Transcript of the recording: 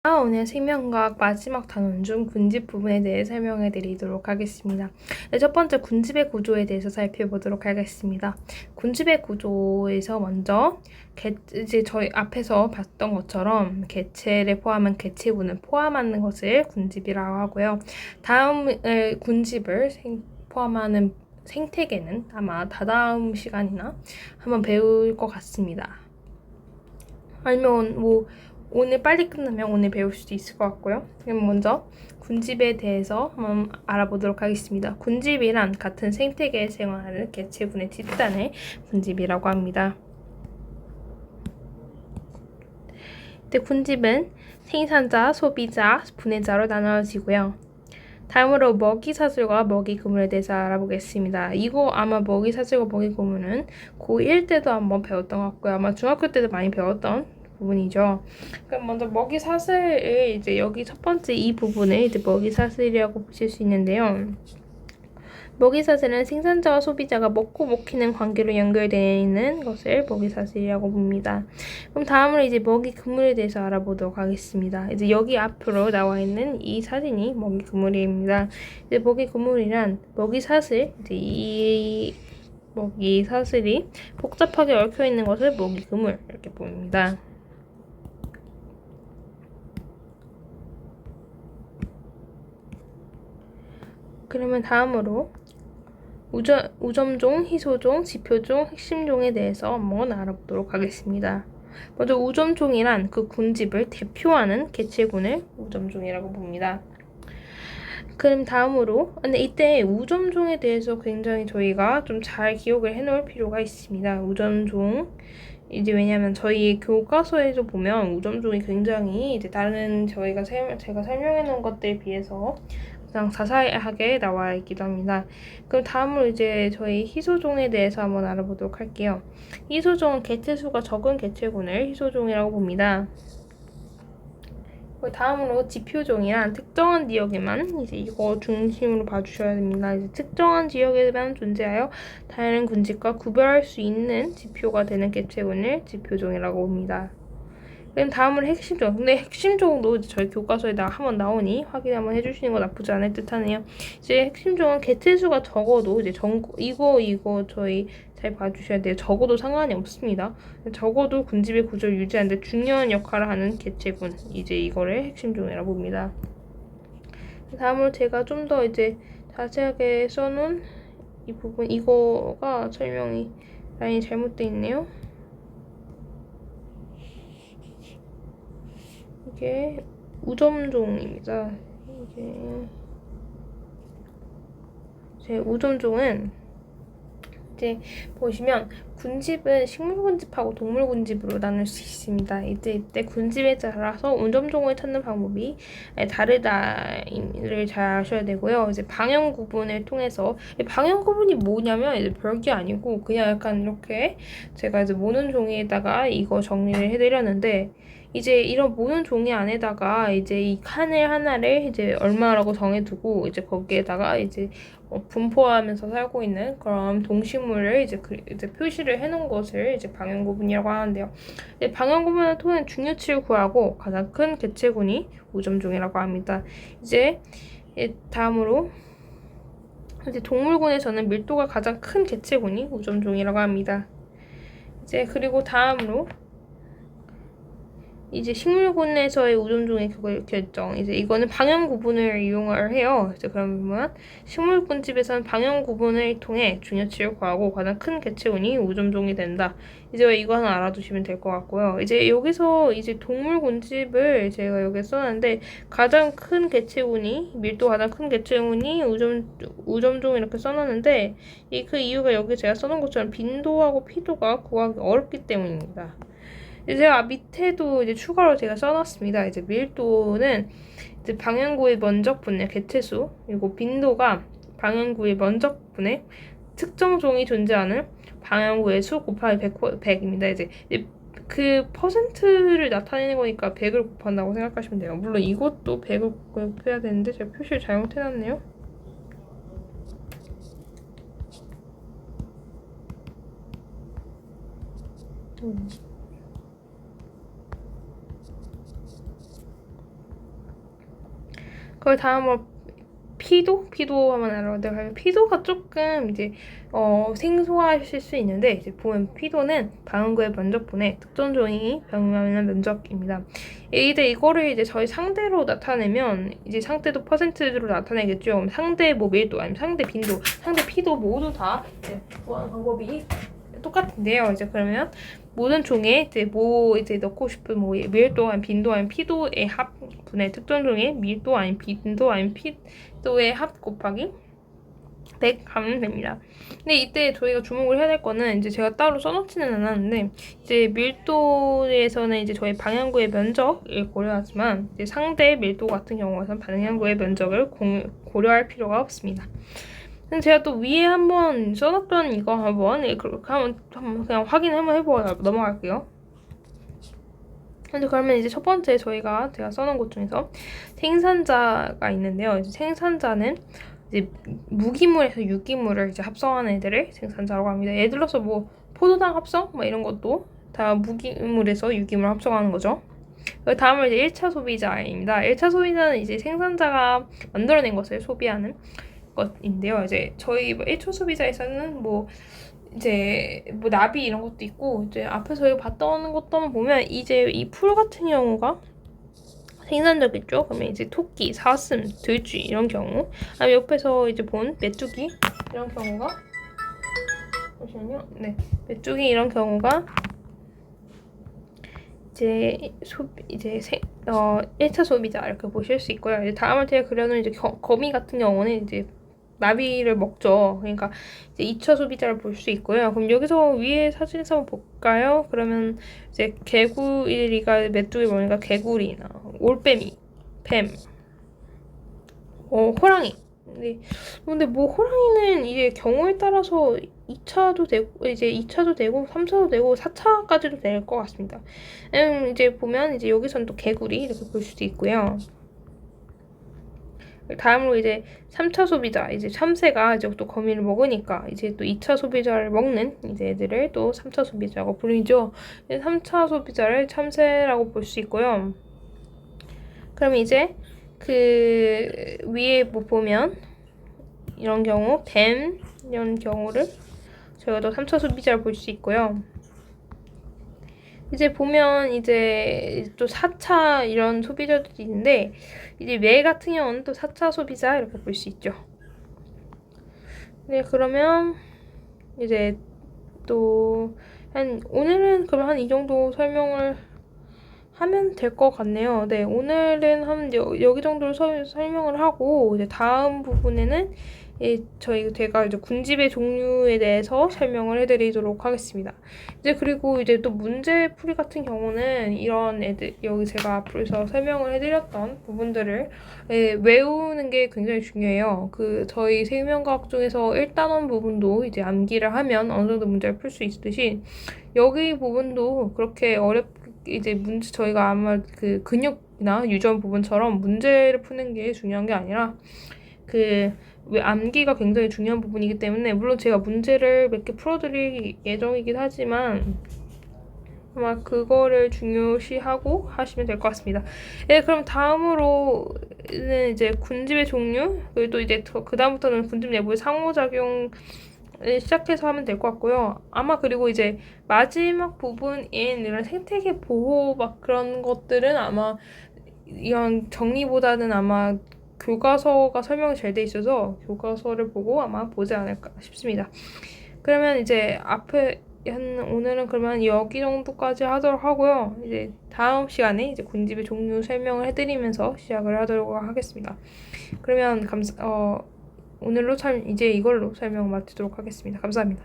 오늘 생명과학 마지막 단원 중 군집 부분에 대해 설명해 드리도록 하겠습니다. 네, 첫 번째 군집의 구조에 대해서 살펴보도록 하겠습니다. 군집의 구조에서 먼저 이제 저희 앞에서 봤던 것처럼 개체를 포함한 개체군을 포함하는 것을 군집이라고 하고요. 다음 군집을 포함하는 생태계는 아마 다다음 시간이나 한번 배울 것 같습니다. 아니면 오늘 빨리 끝나면 오늘 배울 수도 있을 것 같고요. 그럼 먼저 군집에 대해서 한번 알아보도록 하겠습니다. 군집이란 같은 생태계에 생활하는 개체군의 집단을 군집이라고 합니다. 군집은 생산자, 소비자, 분해자로 나누어지고요. 다음으로 먹이사슬과 먹이그물에 대해서 알아보겠습니다. 이거 아마 먹이사슬과 먹이그물은 고1 때도 한번 배웠던 것 같고요. 아마 중학교 때도 많이 배웠던 부분이죠. 그럼 먼저 먹이사슬을 이제 여기 첫 번째 이 부분을 이제 먹이사슬이라고 보실 수 있는데요. 먹이사슬은 생산자와 소비자가 먹고 먹히는 관계로 연결되어 있는 것을 먹이사슬이라고 봅니다. 그럼 다음으로 이제 먹이그물에 대해서 알아보도록 하겠습니다. 이제 여기 앞으로 나와 있는 이 사진이 먹이그물입니다. 이제 먹이그물이란 먹이사슬, 이제 이 먹이사슬이 복잡하게 얽혀 있는 것을 먹이그물 이렇게 봅니다. 그러면 다음으로 우점종, 희소종, 지표종, 핵심종에 대해서 한번 알아보도록 하겠습니다. 먼저 우점종이란 그 군집을 대표하는 개체군을 우점종이라고 봅니다. 그럼 다음으로, 근데 이때 우점종에 대해서 굉장히 저희가 좀 잘 기억을 해놓을 필요가 있습니다. 우점종, 이제 왜냐면 저희 교과서에서 보면 우점종이 굉장히 이제 다른 제가 설명해 놓은 것들에 비해서 가장 자세하게 나와 있기도 합니다. 그럼 다음으로 이제 저희 희소종에 대해서 한번 알아보도록 할게요. 희소종은 개체수가 적은 개체군을 희소종이라고 봅니다. 다음으로 지표종이란 특정한 지역에만 이제 이거 중심으로 봐주셔야 됩니다. 이제 특정한 지역에만 존재하여 다른 군집과 구별할 수 있는 지표가 되는 개체군을 지표종이라고 봅니다. 그럼 다음으로 핵심종. 근데 핵심종도 저희 교과서에 한번 나오니 확인 한번 해주시는 거 나쁘지 않을 듯하네요. 이제 핵심종은 개체수가 적어도 이제 이거 저희 잘 봐주셔야 돼요. 적어도 상관이 없습니다. 적어도 군집의 구조를 유지하는데 중요한 역할을 하는 개체군. 이제 이거를 핵심종이라고 봅니다. 다음으로 제가 좀 더 이제 자세하게 써놓은 이 부분, 이거가 설명이 라인이 잘못되어 있네요. 이게 우점종입니다. 제 우점종은 이제 보시면 군집은 식물군집하고 동물군집으로 나눌 수 있습니다. 이때 군집에 따라서 우점종을 찾는 방법이 다르다를 잘 아셔야 되고요. 이제 방향 구분을 통해서 방향 구분이 뭐냐면 이제 별게 아니고 그냥 약간 이렇게 제가 이제 모는 종이에다가 이거 정리를 해드렸는데 이제 이런 모는 종이 안에다가 이제 이 칸을 하나를 이제 얼마라고 정해두고 이제 거기에다가 이제 분포하면서 살고 있는 그런 동식물을 이제 표시를 해놓은 것을 이제 방향 구분이라고 하는데요. 방향 구분을 통해 중요치를 구하고 가장 큰 개체군이 우점종이라고 합니다. 이제 다음으로 이제 동물군에서는 밀도가 가장 큰 개체군이 우점종이라고 합니다. 이제 그리고 다음으로 이제 식물군에서의 우점종의 결정. 이제 이거는 방향 구분을 이용을 해요. 이제 그러면 식물군집에서는 방향 구분을 통해 중요치를 구하고 가장 큰 개체군이 우점종이 된다. 이제 이거 하나 알아두시면 될 것 같고요. 이제 여기서 이제 동물군집을 제가 여기 써놨는데 가장 큰 개체군이 밀도 가장 큰 개체군이 우점종 이렇게 써놨는데 그 이유가 여기 제가 써놓은 것처럼 빈도하고 피도가 구하기 어렵기 때문입니다. 이제 밑에도 이제 추가로 제가 써놨습니다. 이제 밀도는 이제 방향구의 면적분의 개체수, 그리고 빈도가 방향구의 면적분의 특정 종이 존재하는 방향구의 수 곱하기 100입니다. 이제 그 퍼센트를 나타내는 거니까 100을 곱한다고 생각하시면 돼요. 물론 이것도 100을 곱해야 되는데 제가 표시를 잘못해놨네요. 그 다음으로 피도 한번 알아보도록 피도가 조금 이제 생소하실 수 있는데 이제 보면 피도는 방음구의 면적분의 특정 종이 병면한 면적입니다. 이제 이거를 이제 저희 상대로 나타내면 이제 상대도 퍼센트로 나타내겠죠. 상대 뭐 밀도 아니면 상대 빈도, 상대 피도 모두 다 이제 구하는 방법이 똑같은데요. 이제 그러면 모든 종에 이제 넣고 싶은 뭐 밀도 아니면 빈도 아니면 피도의 합분의 특정 종의 밀도 아니면 빈도 아니면 피도의 합 곱하기 100 하면 됩니다. 근데 이때 저희가 주목을 해야 될 거는 이제 제가 따로 써놓지는 않았는데 이제 밀도에서는 이제 저희 방향구의 면적을 고려하지만 이제 상대 밀도 같은 경우에는 방향구의 면적을 고려할 필요가 없습니다. 제가 또 위에 한번 써놨던 이거 한번 그냥 확인 한번 해보고 넘어갈게요. 그러면 이제 첫 번째 제가 써놓은 것 중에서 생산자가 있는데요. 이제 생산자는 이제 무기물에서 유기물을 이제 합성하는 애들을 생산자라고 합니다. 예를 들어서 뭐 포도당 합성 뭐 이런 것도 다 무기물에서 유기물 합성하는 거죠. 다음은 이제 1차 소비자입니다. 1차 소비자는 이제 생산자가 만들어낸 것을 소비하는 것인데요. 이제 저희 1차 소비자에서는 뭐 이제 뭐 나비 이런 것도 있고 이제 앞에 저희가 봤던 것도 한번 보면 이제 이 풀 같은 경우가 생산자겠죠. 그러면 이제 토끼, 사슴, 들쥐 이런 경우, 아니면 옆에서 이제 본 메뚜기 이런 경우가 잠시만요. 네, 메뚜기 이런 경우가 이제 1차 소비자 이렇게 보실 수 있고요. 이제 다음을 제가 그려놓은 이제 거미 같은 경우는 이제 나비를 먹죠. 그러니까 이제 2차 소비자를 볼 수 있고요. 그럼 여기서 위에 사진에서 한번 볼까요? 그러면 이제 개구리가 메뚜기 먹으니까 개구리나 올빼미, 뱀, 호랑이. 근데 뭐 호랑이는 이제 경우에 따라서 2차도 되고 이제 2차도 되고 3차도 되고 4차까지도 될 것 같습니다. 이제 보면 이제 여기선 또 개구리 이렇게 볼 수도 있고요. 다음으로 이제 3차 소비자, 이제 참새가 이제 또 거미를 먹으니까 이제 또 2차 소비자를 먹는 이제 애들을 또 3차 소비자라고 부르죠. 3차 소비자를 참새라고 볼 수 있고요. 그럼 이제 그 위에 뭐 보면 이런 경우 뱀 이런 경우를 저희가 또 3차 소비자를 볼 수 있고요. 이제 보면 이제 또 4차 이런 소비자들이 있는데 이제 매 같은 경우는 또 4차 소비자 이렇게 볼 수 있죠. 네, 그러면 이제 또 오늘은 그럼 한 이 정도 설명을 하면 될 것 같네요. 네, 오늘은 한 여기 정도로 설명을 하고 이제 다음 부분에는 제가 이제 군집의 종류에 대해서 설명을 해드리도록 하겠습니다. 이제 그리고 이제 또 문제풀이 같은 경우는 이런 애들 여기 제가 앞에서 설명을 해드렸던 부분들을 외우는 게 굉장히 중요해요. 그 저희 생명과학 중에서 1단원 부분도 이제 암기를 하면 어느 정도 문제를 풀 수 있듯이 여기 부분도 그렇게 이제 문제 저희가 아마 그 근육이나 유전 부분처럼 문제를 푸는 게 중요한 게 아니라 왜 암기가 굉장히 중요한 부분이기 때문에 물론 제가 문제를 몇 개 풀어드릴 예정이긴 하지만 아마 그거를 중요시하고 하시면 될 것 같습니다. 네, 그럼 다음으로는 이제 군집의 종류 그리고 또 이제 그 다음부터는 군집 내부의 상호작용 시작해서 하면 될 것 같고요. 아마 그리고 이제 마지막 부분인 이런 생태계 보호 막 그런 것들은 아마 이런 정리보다는 아마 교과서가 설명이 잘 돼 있어서 교과서를 보고 아마 보지 않을까 싶습니다. 그러면 이제 오늘은 그러면 여기 정도까지 하도록 하고요. 이제 다음 시간에 이제 군집의 종류 설명을 해드리면서 시작을 하도록 하겠습니다. 그러면 오늘로 이제 이걸로 설명 마치도록 하겠습니다. 감사합니다.